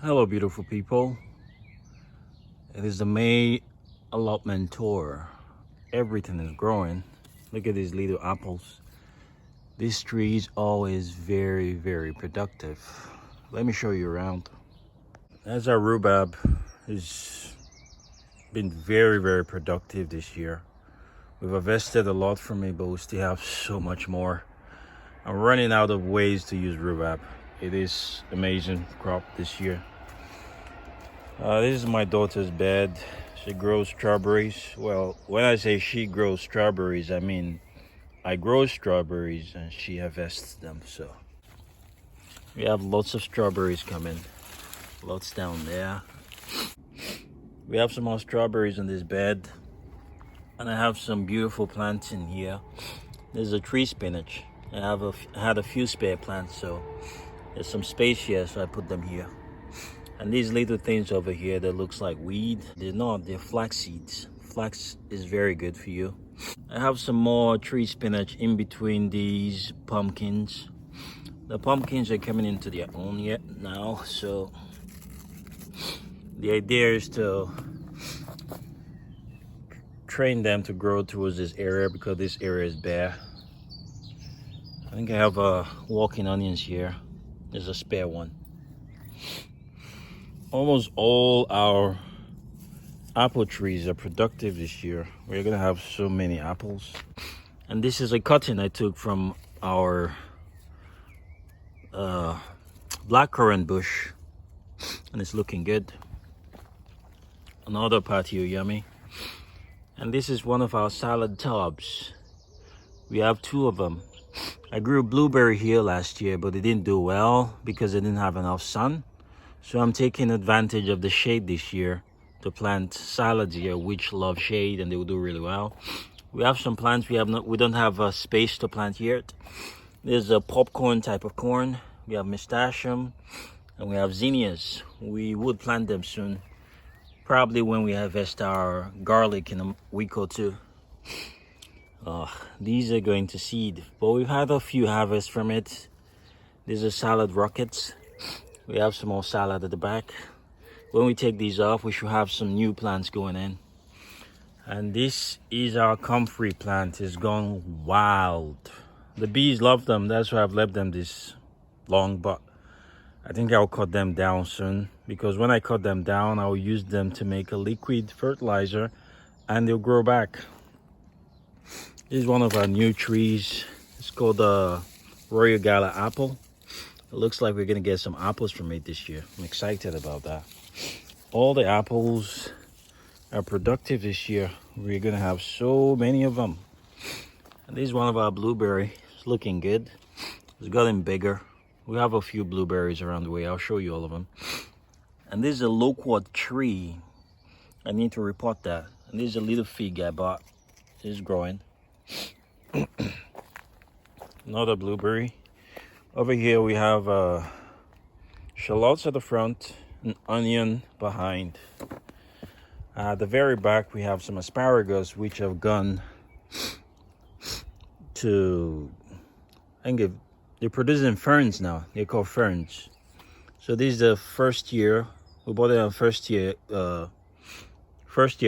Hello, beautiful people. It is the May allotment tour. Everything is growing. Look at these little apples. This tree is always very, very productive. Let me show you around. As our rhubarb has been very, very productive this year. We've harvested a lot from it, but we still have so much more. I'm running out of ways to use rhubarb. It is amazing crop this year. This is my daughter's bed. She grows strawberries. Well, when I say she grows strawberries, I mean I grow strawberries and she harvests them. So we have lots of strawberries coming. Lots down there. We have some more strawberries in this bed. And I have some beautiful plants in here. There's a tree spinach. I had a few spare plants, so there's some space here, so I put them here. And these little things over here that looks like weed, they're not, they're flax seeds. Flax is very good for you. I have some more tree spinach in between these pumpkins. The pumpkins are coming into their own yet now, so the idea is to train them to grow towards this area because this area is bare. I think I have walking onions here. There's a spare one. Almost all our apple trees are productive this year. We're gonna have so many apples. And this is a cutting I took from our blackcurrant bush, and it's looking good. Another patio yummy. And this is one of our salad tubs. We have two of them. I grew blueberry here last year, but it didn't do well because it didn't have enough sun. So I'm taking advantage of the shade this year to plant salads here, which love shade and they will do really well. We have some plants we don't have space to plant yet. There's a popcorn type of corn. We have Mystachum and we have zinnias. We would plant them soon, probably when we harvest our garlic in a week or two. These are going to seed, but we've had a few harvests from it. These are salad rockets. We have some more salad at the back. When we take these off, we should have some new plants going in. And this is our comfrey plant. It's gone wild. The bees love them. That's why I've left them this long, but I think I'll cut them down soon, because when I cut them down, I'll use them to make a liquid fertilizer and they'll grow back. This is one of our new trees. It's called the Royal Gala apple. It looks like we're gonna get some apples from it this year. I'm excited about that. All the apples are productive this year. We're gonna have so many of them. And this is one of our blueberry. It's looking good. It's gotten bigger. We have a few blueberries around the way. I'll show you all of them. And this is a loquat tree. I need to repot that. And this is a little fig I bought. It's growing. Another blueberry. Over here we have shallots at the front, an onion behind. At the very back we have some asparagus which have gone to, I think they're producing ferns now. They're called ferns. So this is the first year. We bought it on first year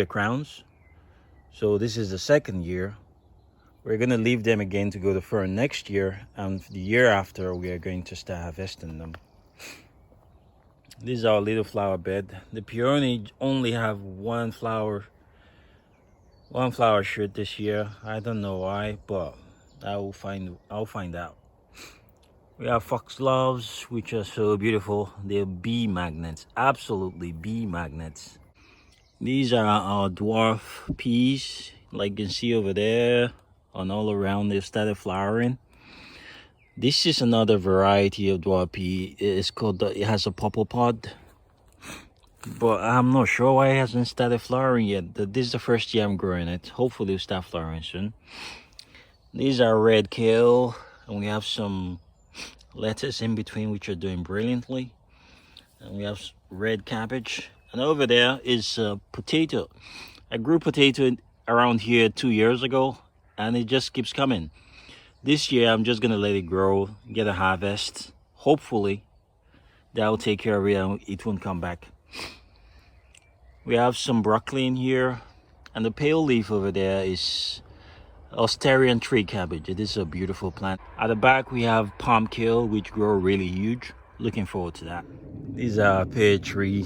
crowns. So this is the second year. We're gonna leave them again to go to fern next year, and the year after we are going to start harvesting them. This is our little flower bed. The peony only have one flower shoot this year. I don't know why, but I'll find out. We have foxgloves, which are so beautiful. They're bee magnets, absolutely bee magnets. These are our dwarf peas, like you can see over there. And all around they started flowering. This is another variety of dwarf pea. It's called it has a purple pod, but I'm not sure why it hasn't started flowering yet. This is the first year I'm growing it. Hopefully it'll start flowering soon. These are red kale, and we have some lettuce in between which are doing brilliantly, and we have red cabbage. And over there is potato. I grew potato around here 2 years ago, and it just keeps coming. This year I'm just gonna let it grow, get a harvest. Hopefully That will take care of it and it won't come back. We have some broccoli in here, and the pale leaf over there is Australian tree cabbage. It is a beautiful plant. At the back we have palm kale, which grow really huge. Looking forward to that. These are a pear tree.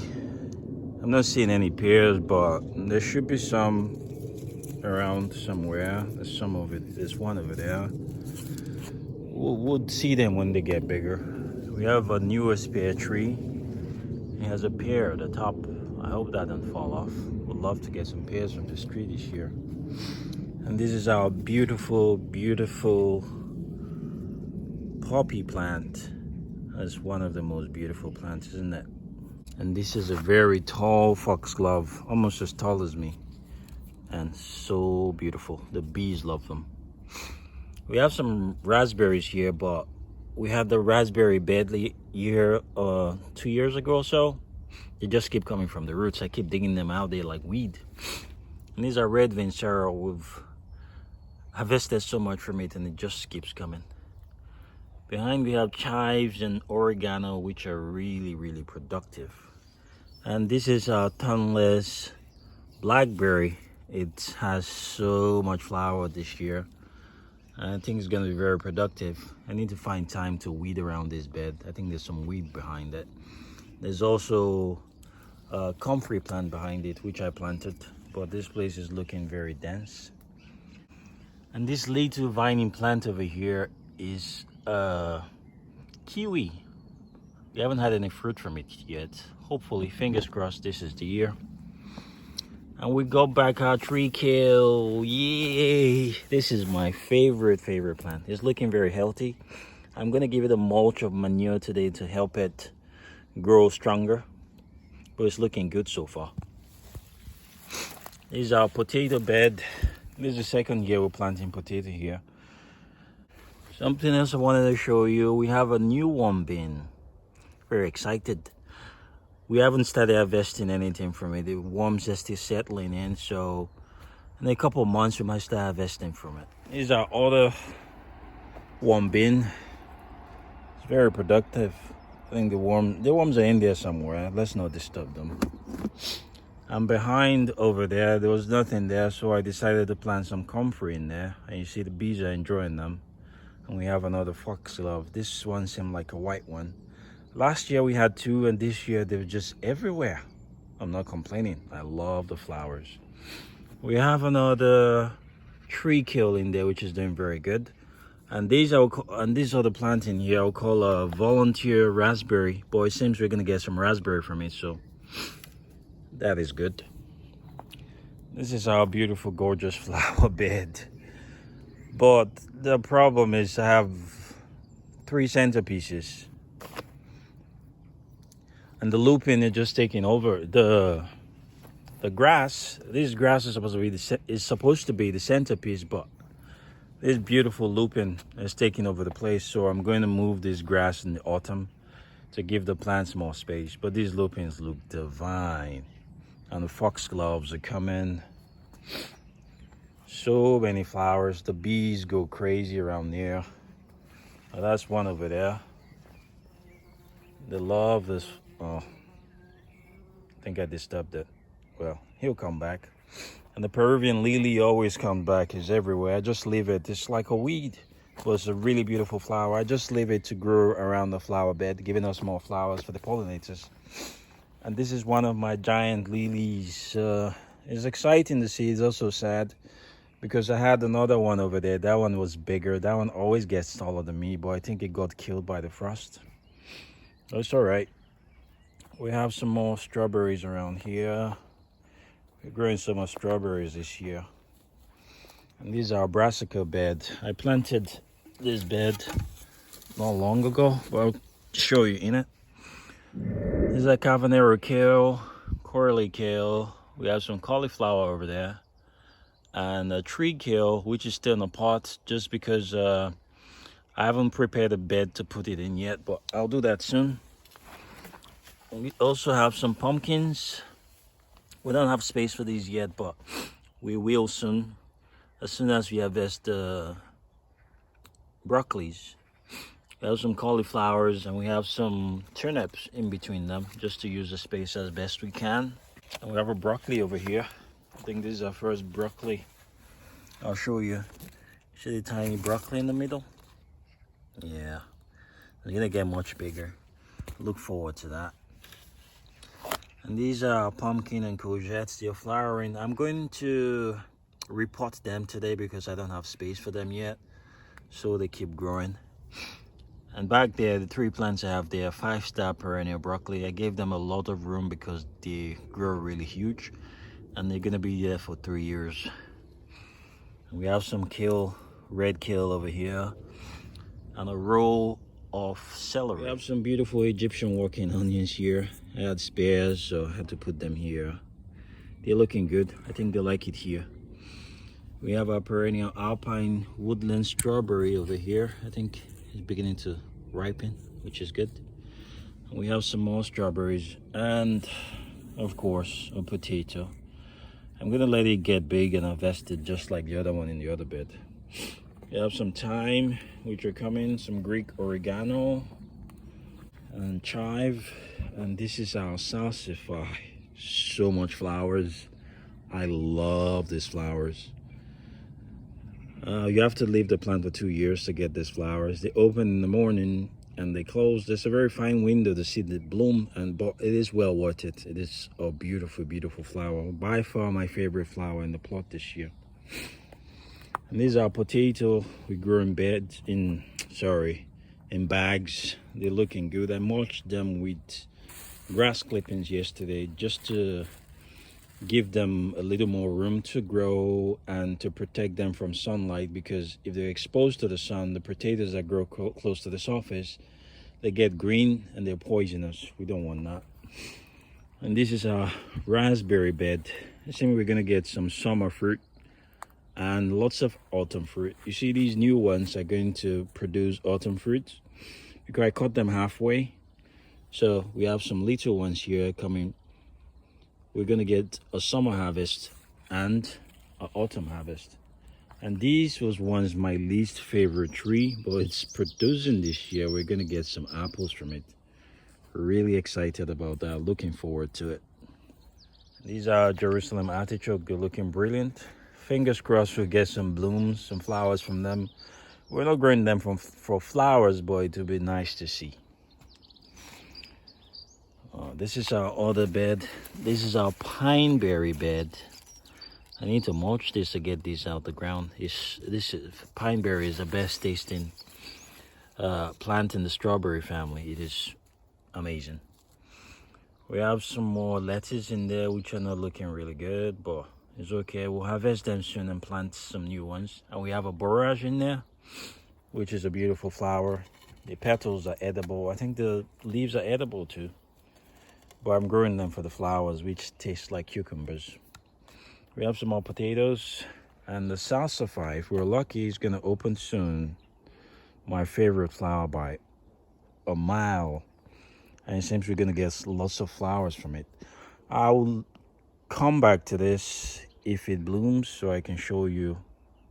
I'm not seeing any pears, but there should be some around somewhere. There's some of it. There's one over there. We'll see them when they get bigger. We have a newest pear tree. It has a pear at the top. I hope that doesn't fall off. Would love to get some pears from this tree this year. And this is our beautiful, beautiful poppy plant. That's one of the most beautiful plants, isn't it? And this is a very tall foxglove, almost as tall as me. And so beautiful. The bees love them. We have some raspberries here, but we had the raspberry bed year 2 years ago or so. They just keep coming from the roots. I keep digging them out. They're like weed. And these are red vincera. We've harvested so much from it and it just keeps coming. Behind we have chives and oregano, which are really, really productive. And this is our tongueless blackberry. It has so much flower this year. I think it's going to be very productive. I need to find time to weed around this bed. I think there's some weed behind it. There's also a comfrey plant behind it, which I planted. But this place is looking very dense. And this little vining plant over here is kiwi. We haven't had any fruit from it yet. Hopefully, fingers crossed, this is the year. And we got back our tree kale. Yay! This is my favorite plant. It's looking very healthy. I'm gonna give it a mulch of manure today to help it grow stronger. But it's looking good so far. This is our potato bed. This is the second year we're planting potato here. Something else I wanted to show you. We have a new worm bin. Very excited. We haven't started harvesting anything from it. The worms are still settling in, so in a couple of months we might start harvesting from it. These are other worm bin. It's very productive. I think the worms are in there somewhere. Let's not disturb them. And behind over there was nothing there, so I decided to plant some comfrey in there. And you see the bees are enjoying them. And we have another foxglove. This one seemed like a white one. Last year we had two, and this year they were just everywhere. I'm not complaining. I love the flowers. We have another tree kale in there, which is doing very good. And these other plants in here I'll call a volunteer raspberry. Boy, it seems we're gonna get some raspberry from it, so that is good. This is our beautiful, gorgeous flower bed. But the problem is I have 3 centerpieces. And the lupin is just taking over the grass. This grass is supposed to be the centerpiece, but this beautiful lupin is taking over the place. So I'm going to move this grass in the autumn to give the plants more space. But these lupins look divine, and the foxgloves are coming. So many flowers. The bees go crazy around there. Oh, that's one over there. The love is. Oh, I think I disturbed it. Well, he'll come back. And the Peruvian lily always comes back. It's everywhere. I just leave it. It's like a weed. But it's a really beautiful flower. I just leave it to grow around the flower bed, giving us more flowers for the pollinators. And this is one of my giant lilies. It's exciting to see. It's also sad because I had another one over there. That one was bigger. That one always gets taller than me, but I think it got killed by the frost. It's all right. We have some more strawberries around here. We're growing some more strawberries this year. And these are brassica bed. I planted this bed not long ago, but I'll show you in it. This is a Cavanero kale, Corley kale. We have some cauliflower over there. And a tree kale, which is still in a pot, just because I haven't prepared a bed to put it in yet, but I'll do that soon. We also have some pumpkins. We don't have space for these yet, but we will soon. As soon as we harvest the broccolis. We have some cauliflowers and we have some turnips in between them just to use the space as best we can. And we have a broccoli over here. I think this is our first broccoli. I'll show you. See the tiny broccoli in the middle? Yeah, it's gonna get much bigger. Look forward to that. And these are pumpkin and courgettes. They're flowering. I'm going to repot them today because I don't have space for them yet, so they keep growing. And back there, the 3 plants I have there, 5-star perennial broccoli. I gave them a lot of room because they grow really huge and they're gonna be there for 3 years. And we have some kale, red kale over here, and a row of celery. We have some beautiful Egyptian working onions here. I had spares, so I had to put them here. They're looking good. I think they like it here. We have our perennial alpine woodland strawberry over here. I think it's beginning to ripen, which is good. And we have some more strawberries and of course a potato. I'm gonna let it get big and harvest it just like the other one in the other bed. We have some thyme which are coming, some Greek oregano and chive, and this is our salsify. So much flowers. I love these flowers. You have to leave the plant for 2 years to get these flowers. They open in the morning and they close. There's a very fine window to see the bloom, but it is well worth it. It is a beautiful, beautiful flower. By far my favorite flower in the plot this year. And these are potato we grew in beds, in bags. They're looking good. I mulched them with grass clippings yesterday just to give them a little more room to grow and to protect them from sunlight, because if they're exposed to the sun, the potatoes that grow close to the surface, they get green and they're poisonous. We don't want that. And this is our raspberry bed. I think we're gonna get some summer fruit and lots of autumn fruit. You see, these new ones are going to produce autumn fruits because I cut them halfway. So we have some little ones here coming. We're gonna get a summer harvest and an autumn harvest. And these was once my least favorite tree, but it's producing this year. We're gonna get some apples from it. Really excited about that, looking forward to it. These are Jerusalem artichoke. They're looking brilliant. Fingers crossed we'll get some blooms, some flowers from them. We're not growing them for flowers, but it would be nice to see. This is our other bed. This is our pineberry bed. I need to mulch this to get these out the ground. Pineberry is the best tasting plant in the strawberry family. It is amazing. We have some more lettuce in there which are not looking really good, but it's okay. We'll harvest them soon and plant some new ones. And we have a borage in there, which is a beautiful flower. The petals are edible. I think the leaves are edible too. But I'm growing them for the flowers, which taste like cucumbers. We have some more potatoes. And the salsify, if we're lucky, is going to open soon. My favorite flower by a mile. And it seems we're going to get lots of flowers from it. I'll come back to this if it blooms so I can show you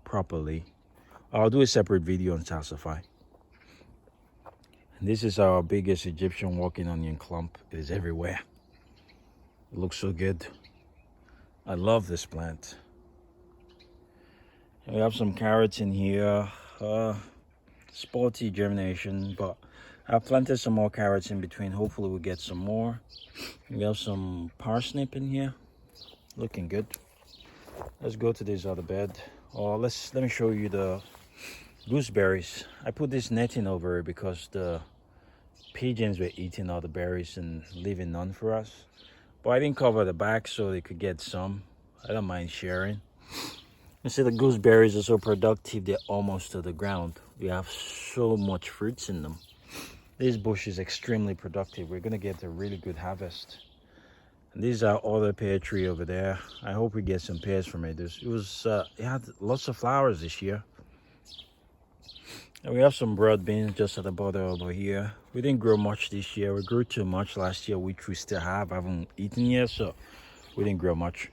properly. I'll do a separate video on salsify. This is our biggest Egyptian walking onion clump. It is everywhere. It looks so good. I love this plant. And we have some carrots in here. Sporty germination, but I've planted some more carrots in between. Hopefully we'll get some more. We have some parsnip in here. Looking good. Let's go to this other bed. Let me show you the gooseberries. I put this netting over it because the pigeons were eating all the berries and leaving none for us. But I didn't cover the back so they could get some. I don't mind sharing. You see, the gooseberries are so productive, they're almost to the ground. We have so much fruits in them. This bush is extremely productive. We're gonna get a really good harvest. And these are other pear tree over there. I hope we get some pears from it. It had lots of flowers this year. And we have some broad beans just at the bottom over here. We didn't grow much this year. We grew too much last year, which we still have. I haven't eaten yet, so we didn't grow much.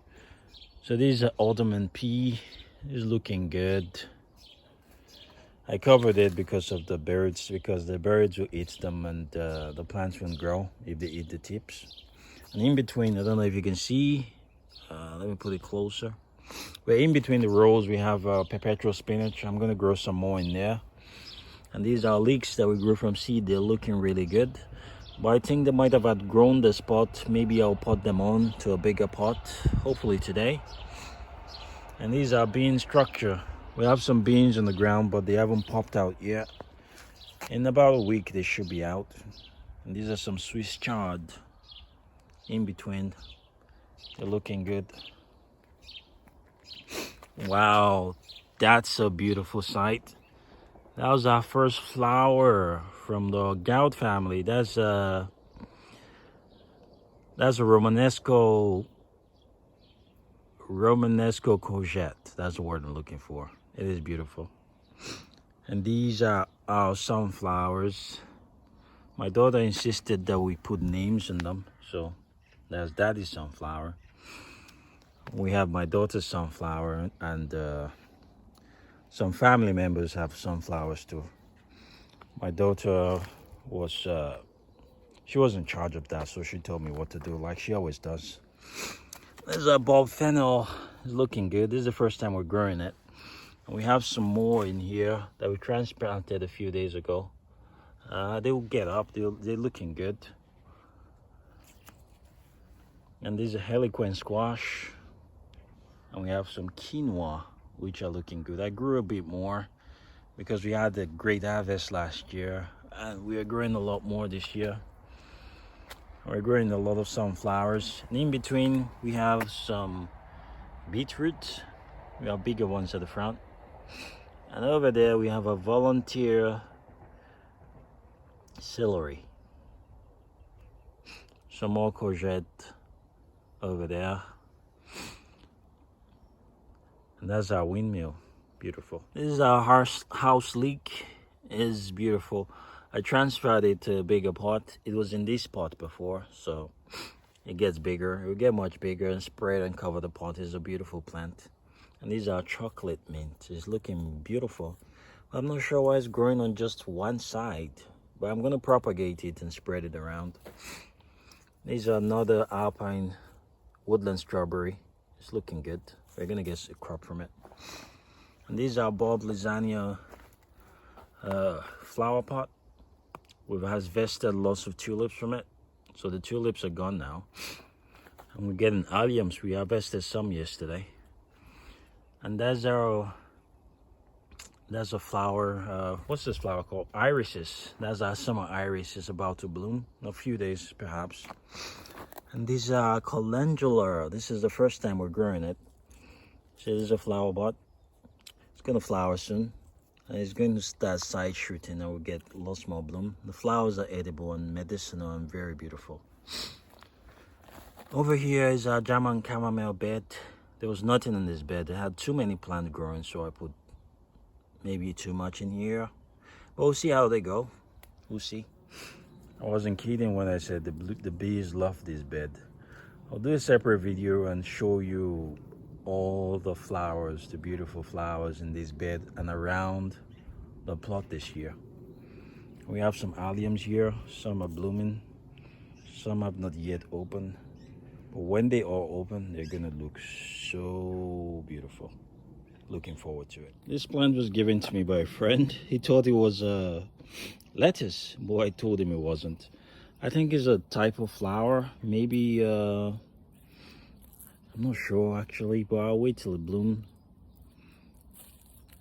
So these are Allotment pea. It's looking good. I covered it because of the birds, because the birds will eat them and the plants won't grow if they eat the tips. And in between, I don't know if you can see, let me put it closer. But in between the rows, we have perpetual spinach. I'm gonna grow some more in there. And these are leeks that we grew from seed. They're looking really good. But I think they might have outgrown the spot. Maybe I'll pot them on to a bigger pot, hopefully today. And these are bean structure. We have some beans on the ground, but they haven't popped out yet. In about a week, they should be out. And these are some Swiss chard in between. They're looking good. Wow, that's a beautiful sight. That was our first flower from the gout family. That's a Romanesco courgette. That's the word I'm looking for. It is beautiful. And these are our sunflowers. My daughter insisted that we put names on them. So that's Daddy's sunflower. We have my daughter's sunflower, and some family members have sunflowers too. My daughter was, she was in charge of that, so she told me what to do, like she always does. There's a bulb fennel. It's looking good. This is the first time we're growing it. And we have some more in here that we transplanted a few days ago. They will get up. They're looking good. And these are Harlequin squash. And we have some quinoa, which are looking good. I grew a bit more because we had a great harvest last year. And we are growing a lot more this year. We're growing a lot of sunflowers. And in between, we have some beetroot. We have bigger ones at the front. And over there, we have a volunteer celery. Some more courgette over there. And that's our windmill. Beautiful. This is our house leek. It is beautiful. I transferred it to a bigger pot. It was in this pot before, so it gets bigger. It will get much bigger and spread and cover the pot. It's a beautiful plant. And these are chocolate mint. It's looking beautiful. I'm not sure why it's growing on just one side, but I'm gonna propagate it and spread it around. These are another alpine woodland strawberry. It's looking good. We're gonna get a crop from it. And these are bulb lasagna flower pot. We've harvested lots of tulips from it. So the tulips are gone now. And we're getting alliums. We harvested some yesterday. And that's a flower. What's this flower called? Irises. That's our summer iris. It's about to bloom in a few days, perhaps. And these are calendula. This is the first time we're growing it. So this is a flower pot. It's gonna flower soon. And it's going to start side shooting and we'll get lots more bloom. The flowers are edible and medicinal and very beautiful. Over here is our German chamomile bed. There was nothing in this bed. It had too many plants growing, so I put maybe too much in here. But we'll see how they go. We'll see. I wasn't kidding when I said the bees love this bed. I'll do a separate video and show you all the flowers, the beautiful flowers in this bed and around the plot this year. We have some alliums here. Some are blooming. Some have not yet opened. But when they all open, they're gonna look so beautiful. Looking forward to it. This plant was given to me by a friend. He thought it was lettuce, but I told him it wasn't. I think it's a type of flower. Maybe, I'm not sure actually, but I'll wait till it blooms.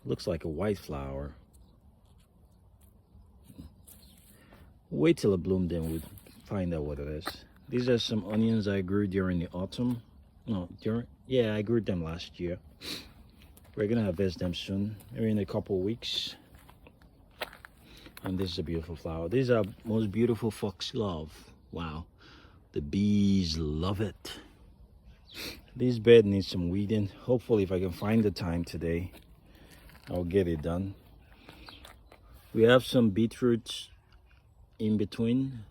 Looks like a white flower. Wait till it blooms, then we'll find out what it is. These are some onions I grew during the autumn. I grew them last year. We're gonna harvest them soon, maybe in a couple of weeks. And this is a beautiful flower. These are most beautiful foxglove. Wow, the bees love it. This bed needs some weeding. Hopefully, if I can find the time today, I'll get it done. We have some beetroot in between,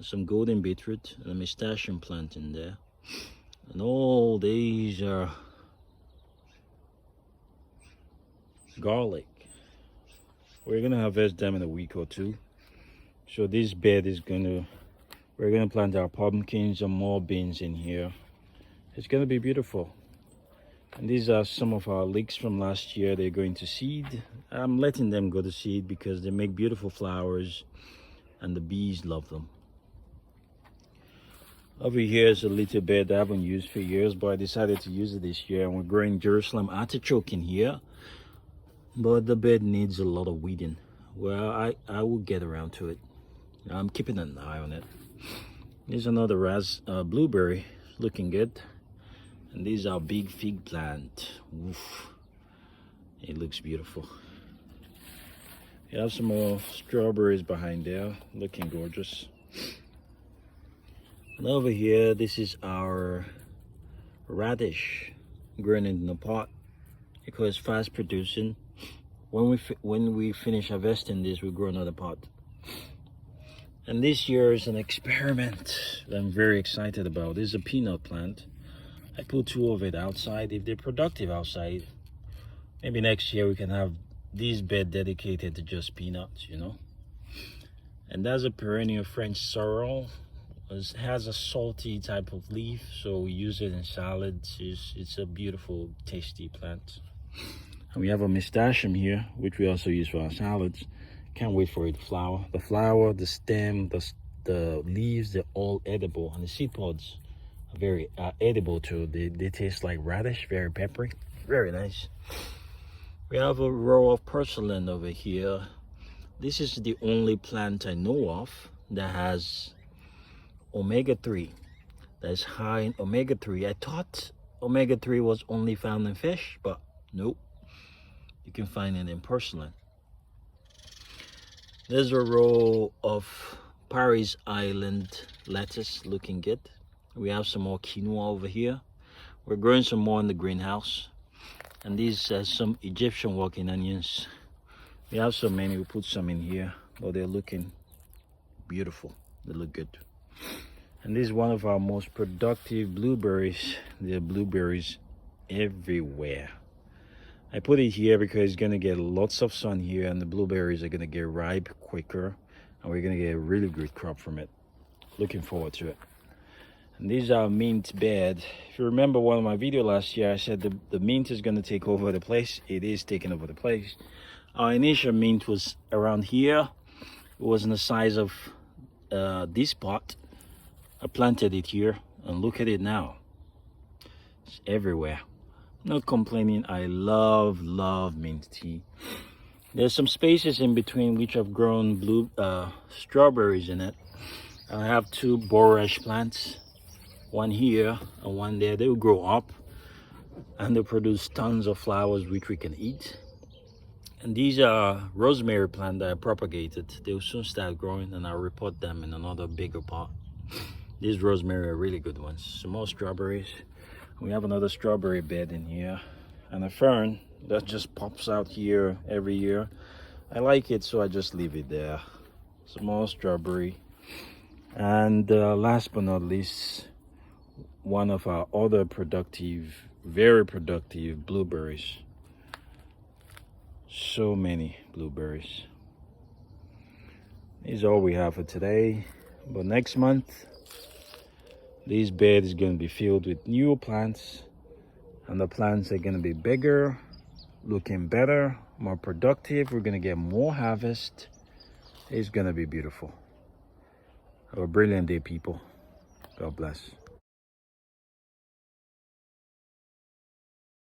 some golden beetroot and a mustachium plant in there. And all these are garlic. We're gonna harvest them in a week or two. So this bed is we're gonna plant our pumpkins and more beans in here. It's gonna be beautiful. And these are some of our leeks from last year. They're going to seed. I'm letting them go to seed because they make beautiful flowers and the bees love them. Over here is a little bed I haven't used for years, but I decided to use it this year. And we're growing Jerusalem artichoke in here. But the bed needs a lot of weeding. Well, I will get around to it. I'm keeping an eye on it. There's another blueberry, looking good. And these are big fig plant. Oof. It looks beautiful. We have some more strawberries behind there, looking gorgeous. And over here, this is our radish grown in a pot because it's fast producing. When we finish harvesting this, we grow another pot. And this year is an experiment that I'm very excited about. This is a peanut plant. I put 2 of it outside. If they're productive outside, maybe next year we can have this bed dedicated to just peanuts, you know. And that's a perennial French sorrel. It has a salty type of leaf, so we use it in salads. It's a beautiful, tasty plant. And we have a nasturtium here, which we also use for our salads. Can't wait for it to flower. The flower, the stem, the leaves, they're all edible. And the seed pods are very edible too. They taste like radish, very peppery, very nice. We have a row of porcelain over here. This is the only plant I know of that has omega-3. That's high in omega-3. I thought omega-3 was only found in fish, but nope. You can find it in porcelain. There's a row of Paris Island lettuce, looking good. We have some more quinoa over here. We're growing some more in the greenhouse. And these are some Egyptian walking onions. We have so many, we put some in here, but they're looking beautiful. They look good. And this is one of our most productive blueberries. There are blueberries everywhere. I put it here because it's gonna get lots of sun here and the blueberries are gonna get ripe quicker and we're gonna get a really good crop from it. Looking forward to it. And these are mint bed. If you remember one of my videos last year, I said the mint is gonna take over the place. It is taking over the place. Our initial mint was around here. It was in the size of this pot. I planted it here and look at it now. It's everywhere. Not complaining. I love mint tea. There's some spaces in between which I've grown strawberries in it. I have 2 borage plants, one here and one there. They will grow up and they produce tons of flowers which we can eat. And these are rosemary plants that I propagated. They will soon start growing and I'll repot them in another bigger pot. These rosemary are really good ones. Some more strawberries. We have another strawberry bed in here and a fern that just pops out here every year. I like it, so I just leave it there. Some more strawberry. And last but not least, one of our other very productive blueberries. So many blueberries. This is all we have for today. But next month, this bed is going to be filled with new plants, and the plants are going to be bigger, looking better, more productive. We're going to get more harvest. It's going to be beautiful. Have a brilliant day, people. God bless.